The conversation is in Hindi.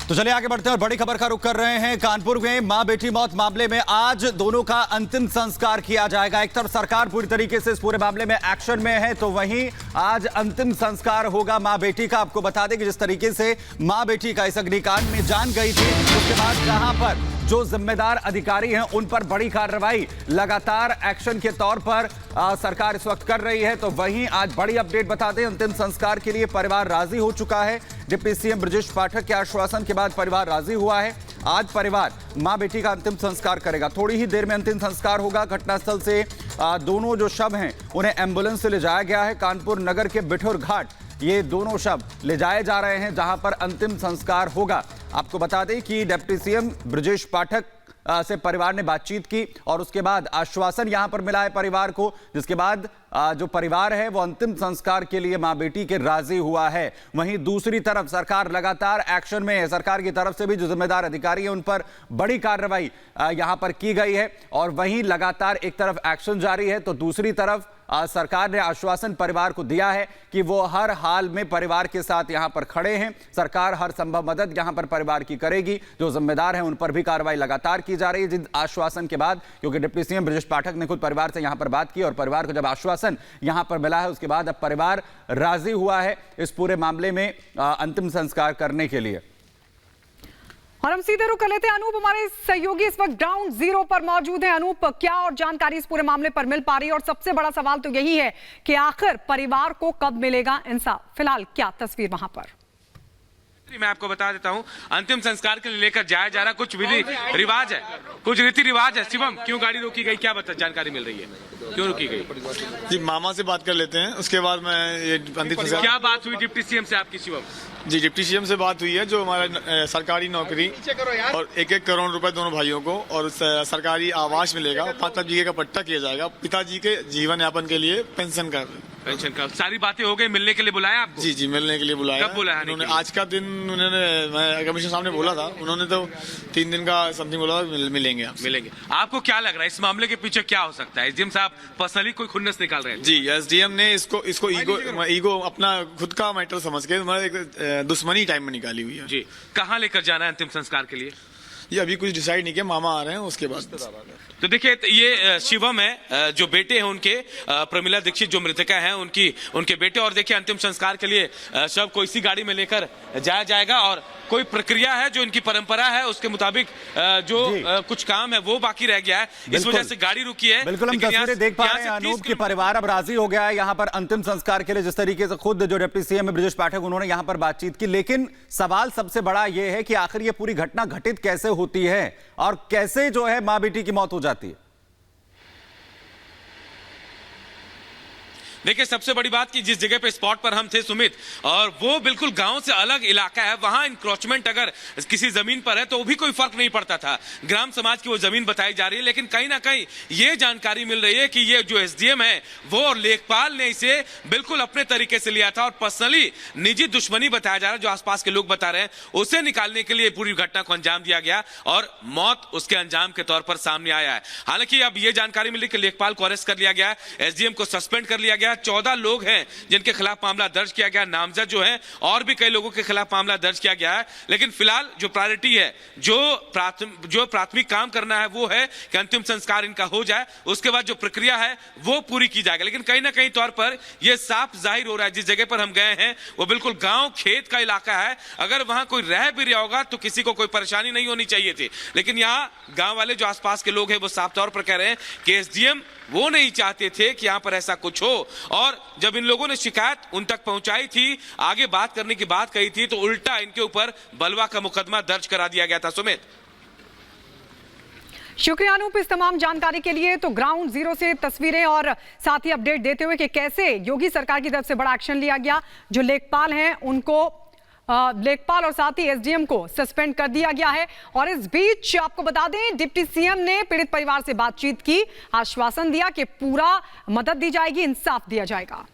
तो चलिए आगे बढ़ते हैं और बड़ी खबर का रुख कर रहे हैं। कानपुर में मां बेटी मौत मामले में आज दोनों का अंतिम संस्कार किया जाएगा। एक तरफ सरकार पूरी तरीके से इस पूरे मामले में एक्शन में है, तो वहीं आज अंतिम संस्कार होगा मां बेटी का। आपको बता दें कि जिस तरीके से मां बेटी का इस अग्निकांड में जान गई थी, उसके बाद जहां पर जो जिम्मेदार अधिकारी हैं उन पर बड़ी कार्रवाई लगातार एक्शन के तौर पर सरकार इस वक्त कर रही है। तो वहीं आज बड़ी अपडेट बता दें, अंतिम संस्कार के लिए परिवार राजी हो चुका है। डिप्टी सीएम ब्रजेश पाठक के आश्वासन के बाद परिवार राजी हुआ है। आज परिवार मां बेटी का अंतिम संस्कार करेगा। थोड़ी ही देर में अंतिम संस्कार होगा। घटनास्थल से दोनों जो शव हैं उन्हें एम्बुलेंस से ले जाया गया है। कानपुर नगर के बिठुर घाट ये दोनों शव ले जाए जा रहे हैं, जहां पर अंतिम संस्कार होगा। आपको बता दें कि डिप्टी सीएम ब्रजेश पाठक से परिवार ने बातचीत की और उसके बाद आश्वासन यहां पर मिला है परिवार को, जिसके बाद जो परिवार है वो अंतिम संस्कार के लिए मां बेटी के राजी हुआ है। वहीं दूसरी तरफ सरकार लगातार एक्शन में है। सरकार की तरफ से भी जो जिम्मेदार अधिकारी हैं उन पर बड़ी कार्रवाई यहां पर की गई है और वहीं लगातार एक तरफ एक्शन जारी है तो दूसरी तरफ सरकार ने आश्वासन परिवार को दिया है कि वो हर हाल में परिवार के साथ यहां पर खड़े हैं। सरकार हर संभव मदद यहां पर परिवार की करेगी। जो जिम्मेदार हैं उन पर भी कार्रवाई लगातार की जा रही है। जिस आश्वासन के बाद, क्योंकि डिप्टी सीएम ब्रजेश पाठक ने खुद परिवार से यहां पर बात की और परिवार को जब आश्वासन यहां पर मिला है, उसके बाद अब परिवार राजी हुआ है इस पूरे मामले में अंतिम संस्कार करने के लिए। और हम सीधे रुक कर लेते हैं। अनूप हमारे सहयोगी इस वक्त ग्राउंड जीरो पर मौजूद हैं। अनूप, क्या और जानकारी इस पूरे मामले पर मिल पा रही है? और सबसे बड़ा सवाल तो यही है कि आखिर परिवार को कब मिलेगा इंसाफ? फिलहाल क्या तस्वीर वहां पर? मैं आपको बता देता हूं, अंतिम संस्कार के लिए लेकर जाया जा रहा कुछ विधि रिवाज है, कुछ रीति रिवाज है। शिवम, क्यों गाड़ी रोकी गई, क्या जानकारी मिल रही है, क्यों रोकी गई? जी, मामा से बात कर लेते हैं, उसके बाद मैं ये अंतिम संस्कार। क्या बात हुई डिप्टी सीएम से आपकी शिवम? जी, डिप्टी सीएम से बात हुई है। जो हमारा सरकारी नौकरी और 1-1 करोड़ रुपए दोनों भाइयों को और सरकारी आवास मिलेगा, 5 लाख बीघे का पट्टा किया जाएगा, पिताजी के जीवन यापन के लिए पेंशन का सारी बातें हो गई। मिलने के लिए बुलाया आपको? जी जी, मिलने के लिए बुलाया। कब बुलाया? उन्होंने आज का दिन मैं कमिश्नर साहब ने बोला था, उन्होंने तो 3 दिन का समथिंग बोला मिलेंगे आप। मिलेंगे। आपको क्या लग रहा है इस मामले के पीछे क्या हो सकता है? एसडीएम साहब पर्सनली कोई खुन्नस निकाल रहे हैं? जी, एसडीएम ने इसको ईगो अपना खुद का मैटर समझ के एक दुश्मनी टाइम में निकाली हुई है। जी, कहाँ लेकर जाना है अंतिम संस्कार के लिए? ये अभी कुछ डिसाइड नहीं किया, मामा आ रहे हैं उसके बाद। तो देखिए, ये शिवम है, जो बेटे हैं उनके, प्रमिला दीक्षित जो मृतका हैं उनके बेटे। और देखिए, अंतिम संस्कार के लिए शव को इसी गाड़ी में लेकर जाया जाएगा और कोई प्रक्रिया है जो इनकी परंपरा है उसके मुताबिक जो कुछ काम है वो बाकी रह गया है, इस वजह से गाड़ी रुकी है। बिल्कुल, हम तस्वीरें देख पा रहे हैं। अनूप की परिवार अब राजी हो गया है यहाँ पर अंतिम संस्कार के लिए। जिस तरीके से खुद जो डिप्टी सीएम ब्रजेश पाठक उन्होंने यहाँ पर बातचीत की, लेकिन सवाल सबसे बड़ा ये है कि आखिर ये पूरी घटना घटित कैसे होती है और कैसे जो है मां बेटी की मौत हो जाती है। देखिए, सबसे बड़ी बात कि जिस जगह पे स्पॉट पर हम थे सुमित, और वो बिल्कुल गांव से अलग इलाका है, वहां इंक्रोचमेंट अगर किसी जमीन पर है तो भी कोई फर्क नहीं पड़ता था। ग्राम समाज की वो जमीन बताई जा रही है, लेकिन कहीं ना कहीं ये जानकारी मिल रही है कि ये जो एसडीएम है वो और लेखपाल ने इसे बिल्कुल अपने तरीके से लिया था और पर्सनली निजी दुश्मनी बताया जा रहा है, जो आसपास के लोग बता रहे हैं, उसे निकालने के लिए पूरी घटना को अंजाम दिया गया और मौत उसके अंजाम के तौर पर सामने आया है। हालांकि अब ये जानकारी मिली कि लेखपाल को अरेस्ट कर लिया गया, एसडीएम को सस्पेंड कर लिया गया। 14 लोग हैं जिनके खिलाफ मामला दर्ज किया गया, नामजद जो है, और भी कई लोगों के खिलाफ मामला दर्ज किया गया है। लेकिन फिलहाल जो प्रायोरिटी है, जो प्राथमिक काम करना है वो है कि अंतिम संस्कार इनका हो जाए, उसके बाद जो प्रक्रिया है वो पूरी की जाएगी। लेकिन कहीं ना कहीं तौर पर यह साफ जाहिर हो रहा है, जिस जगह पर हम गए हैं वो बिल्कुल गांव खेत का इलाका है। अगर वहां कोई रह भी रहा होगा तो किसी को कोई परेशानी नहीं होनी चाहिए थी, लेकिन यहाँ गांव वाले जो आसपास के लोग हैं वो साफ तौर पर कह रहे हैं कि एसडीएम वो नहीं चाहते थे कि यहां पर ऐसा कुछ हो। और जब इन लोगों ने शिकायत उन तक पहुंचाई थी, आगे बात करने की बात कही थी, तो उल्टा इनके ऊपर बलवा का मुकदमा दर्ज करा दिया गया था। सुमित, शुक्रिया अनूप इस तमाम जानकारी के लिए। तो ग्राउंड जीरो से तस्वीरें और साथ ही अपडेट देते हुए कि कैसे योगी सरकार की तरफ से बड़ा एक्शन लिया गया। जो लेखपाल हैं उनको लेखपाल और साथ ही एसडीएम को सस्पेंड कर दिया गया है। और इस बीच आपको बता दें, डिप्टी सीएम ने पीड़ित परिवार से बातचीत की, आश्वासन दिया कि पूरा मदद दी जाएगी, इंसाफ दिया जाएगा।